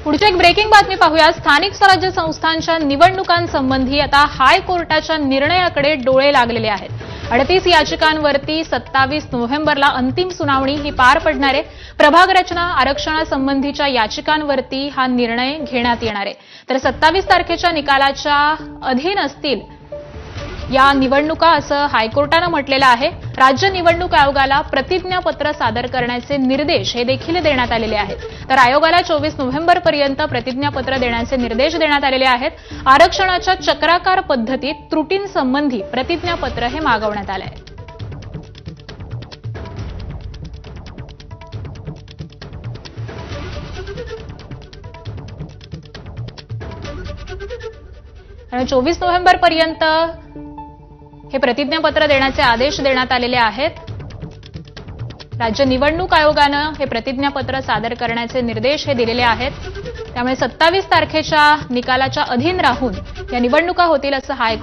पुढची एक ब्रेकिंग बातमी पाहूया। स्थानिक स्वराज्य संस्थांच्या निवडणुकांसंबंधी आता हायकोर्टाच्या निर्णयाकडे डोळे लागलेले आहेत। 38 याचिकांवरती 27 नोव्हेंबरला अंतिम सुनावणी ही पार पडणार आहे। प्रभाग रचना आरक्षणासंबंधीच्या याचिकांवरती हा निर्णय घेण्यात येणार आहे। तर 27 तारखेच्या निकालाच्या अधीन असतील या निवडणुका असं हायकोर्टानं म्हटलेलं आहे। राज्य निवडणूक आयोगाला प्रतिज्ञापत्र सादर करण्याचे निर्देश हे देखील देण्यात आलेले आहेत। तर आयोगाला 24 नोव्हेंबरपर्यंत प्रतिज्ञापत्र देण्याचे निर्देश देण्यात आलेले आहेत। आरक्षणाच्या चक्राकार पद्धतीत त्रुटींसंबंधी प्रतिज्ञापत्र हे मागवण्यात आले आहे। आणि 24 नोव्हेंबरपर्यंत हे प्रतिज्ञापत्र देण्याचे आदेश देण्यात आलेले आहेत। राज्य निवडणूक आयोगानं हे प्रतिज्ञापत्र सादर करण्याचे निर्देश हे दिलेले आहेत। त्यामुळे 27 तारखेच्या निकालाच्या अधीन राहून या निवडणुका होतील असं हायकोर्ट